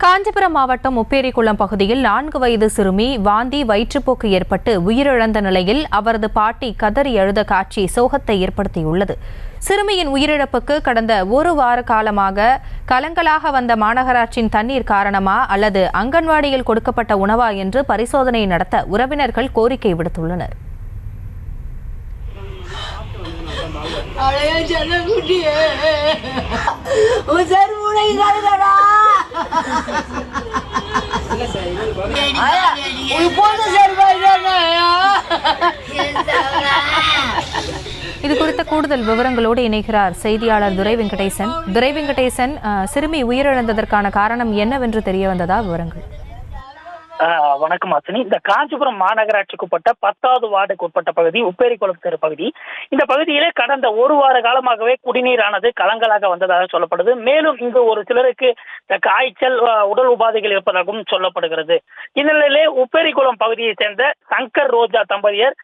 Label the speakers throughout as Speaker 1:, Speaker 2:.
Speaker 1: காஞ்சிபுரம் மாவட்டம் உப்பேரிக்குளம் பகுதியில் 4 வயது சிறுமி வாந்தி வயிற்றுப்போக்கு ஏற்பட்டு உயிரிழந்த நிலையில் அவரது பாட்டி கதறி அழுத காட்சி சோகத்தை ஏற்படுத்தியுள்ளது. சிறுமியின் உயிரிழப்புக்கு கடந்த ஒரு வார காலமாக கலங்கலாக வந்த மாநகராட்சியின் தண்ணீர் காரணமா அல்லது அங்கன்வாடியில் கொடுக்கப்பட்ட உணவா என்று பரிசோதனை நடத்த உறவினர்கள் கோரிக்கை விடுத்துள்ளனர். இது குறித்த கூடுதல் விவரங்களோடு இணைகிறார் செய்தியாளர் துரை வெங்கடேசன். சிறுமி உயிரிழந்ததற்கான காரணம் என்னவென்று தெரிய வந்ததா? விவரங்கள்.
Speaker 2: வணக்கம் அஸ்வினி. இந்த காஞ்சிபுரம் மாநகராட்சிக்குட்பட்ட 10வது வார்டுக்கு உட்பட்ட பகுதி உப்பேரிக்குளம் தெரு பகுதி. இந்த பகுதியிலே கடந்த ஒரு வார காலமாகவே குடிநீரானது கலங்கலாக வந்ததாக சொல்லப்படுது. மேலும் இங்கு ஒரு சிலருக்கு காய்ச்சல், உடல் உபாதைகள் இருப்பதாகவும் சொல்லப்படுகிறது. இந்நிலையிலே உப்பேரிக்குளம் பகுதியை சேர்ந்த சங்கர் ரோஜா தம்பதியர்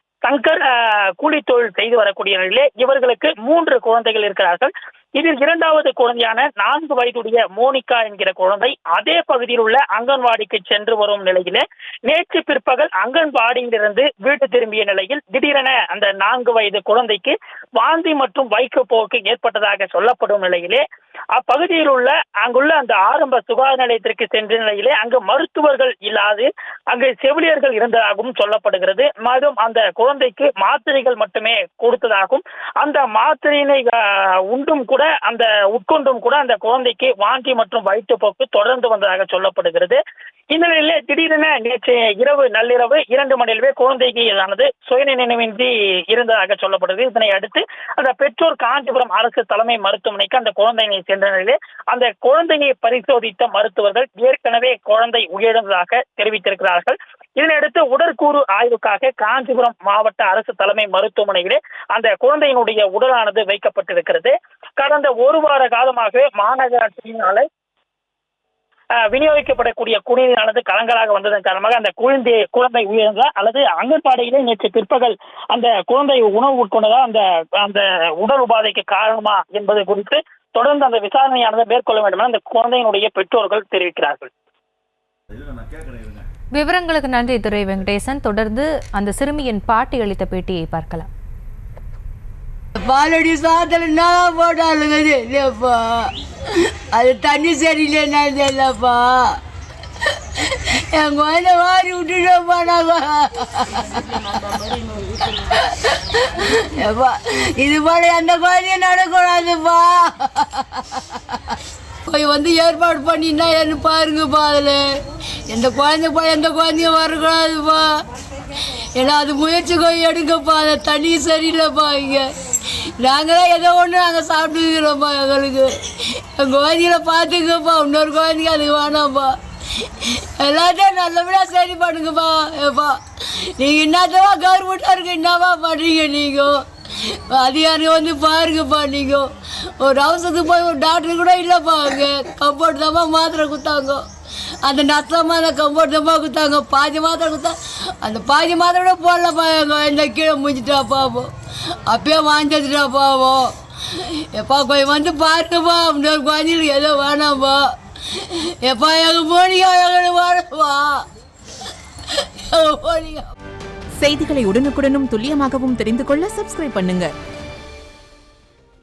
Speaker 2: கூலி தொழில் செய்து வரக்கூடிய நிலையிலே இவர்களுக்கு 3 குழந்தைகள் இருக்கிறார்கள். இதில் 2வது குழந்தையான 4 வயதுடைய மோனிகா என்கிற குழந்தை அதே பகுதியில் உள்ள அங்கன்வாடிக்கு சென்று வரும் நிலையிலே நேற்று பிற்பகல் அங்கன்வாடியிலிருந்து வீடு திரும்பிய நிலையில் திடீரென அந்த 4 வயது குழந்தைக்கு வாந்தி மற்றும் வயிற்றுப்போக்கு ஏற்பட்டதாக சொல்லப்படும் நிலையிலே அப்பகுதியில் உள்ள அங்குள்ள அந்த ஆரம்ப சுகாதார நிலையத்திற்கு சென்ற நிலையிலே அங்கு மருத்துவர்கள் இல்லாது அங்கு செவிலியர்கள் இருந்ததாகவும் சொல்லப்படுகிறது. மேலும் அந்த குழந்தைக்கு மாத்திரைகள் மட்டுமே கொடுத்ததாகவும் அந்த மாத்திரையினை உட்கொண்டும் கூட அந்த குழந்தைக்கு வாந்தி மற்றும் வயிற்றுப்போக்கு தொடர்ந்து வந்ததாக சொல்லப்படுகிறது. இந்த நிலையிலே திடீரென நேற்று நள்ளிரவு 2 மணியிலே குழந்தைக்கு சுயநினைவின்றி இருந்ததாக சொல்லப்படுகிறது. இதனை அடுத்து அந்த பெற்றோர் காஞ்சிபுரம் அரசு தலைமை மருத்துவமனைக்கு அந்த குழந்தையை சென்ற நிலையிலே அந்த குழந்தையை பரிசோதித்த மருத்துவர்கள் ஏற்கனவே குழந்தை உயிரிழந்ததாக தெரிவித்திருக்கிறார்கள். இதனையடுத்து உடற்கூறு ஆய்வுக்காக காஞ்சிபுரம் மாவட்ட அரசு தலைமை மருத்துவமனையிலே அந்த குழந்தையினுடைய உடலானது வைக்கப்பட்டிருக்கிறது. கடந்த ஒரு வார காலமாக மாநகராட்சியினால விநியோகிக்கப்படக்கூடிய குடிநீரானது கலங்கலாக வந்ததன் காரணமாக அந்த குழந்தை உயிரிழந்தா அல்லது அங்கன்வாடியிலே நேற்று பிற்பகல் அந்த குழந்தை உணவு உட்கொண்டதா அந்த உடல் உபாதைக்கு காரணமா என்பது குறித்து தொடர்ந்து அந்த விசாரணையானது மேற்கொள்ள வேண்டும் என அந்த குழந்தையினுடைய பெற்றோர்கள் தெரிவிக்கிறார்கள்.
Speaker 1: விவரங்களுக்கு நன்றி துரை வெங்கடேசன். தொடர்ந்து அந்த சிறுமியின் பாட்டி அளித்த பேட்டியை பார்க்கலாம்.
Speaker 3: பாலடி சாதனா போட்டாலுங்க இல்லையாப்பா, அது தண்ணி சரியில்லைன்னா இல்லைப்பா, என் குழந்தை வாரி விட்டுட்டோப்பா. நாங்கள் இது போல எந்த குழந்தையும் நடக்கூடாதுப்பா. போய் வந்து ஏற்பாடு பண்ணினா என்ன பாருங்கப்பா. அதில் எந்த குழந்தையும் வரக்கூடாதுப்பா. ஏன்னா அது முயற்சி போய் எடுங்கப்பா. அதை தண்ணி சரியில்லைப்பா. இங்கே நாங்களே ஏதோ ஒன்று நாங்கள் சாப்பிட்டுக்கிறோம்ப்பா. எங்களுக்கு என் குழந்தைகளை பார்த்துக்கப்பா. இன்னொரு குழந்தைங்க அதுக்கு வேணாம்ப்பா. எல்லாத்தையும் நல்லபடியாக சரி பண்ணுங்கப்பா. ஏப்பா நீங்கள் என்னத்தவா கவர்மெண்ட்டாக இருக்கு என்னவா பண்ணுறீங்க? நீங்கள் அதிகாரி வந்து பாருங்கப்பா. நீங்கள் ஒரு அவசரத்துக்கு போய் ஒரு டாக்டர் கூட இல்லைப்பா. அங்கே கம்பவுண்ட் தான்ப்பா மாத்திரை கொடுத்தாங்க. அந்த நஷ்டமாக அந்த கம்பவுண்ட் தான்ப்பா கொடுத்தாங்க. பாதி மாத்திரை கொடுத்தா அந்த பாதி மாத்திரை கூட போடலப்பா. எங்கள் இந்த கீழே முடிஞ்சிட்டாப்பாவோ அப்பயே வாங்கிட்டாப்பாவோ. எப்பா போய் வந்து பாருங்கப்பா. இன்னொரு குழந்தைங்களுக்கு ஏதோ வேணாம்ப்பா. எப்பா எங்கள் போனீங்க எங்களுக்கு வேணாம்ப்பா.
Speaker 4: செய்திகளை உடனுக்குடனும் துல்லியமாகவும் தெரிந்து கொள்ள சப்ஸ்கிரைப் பண்ணுங்க.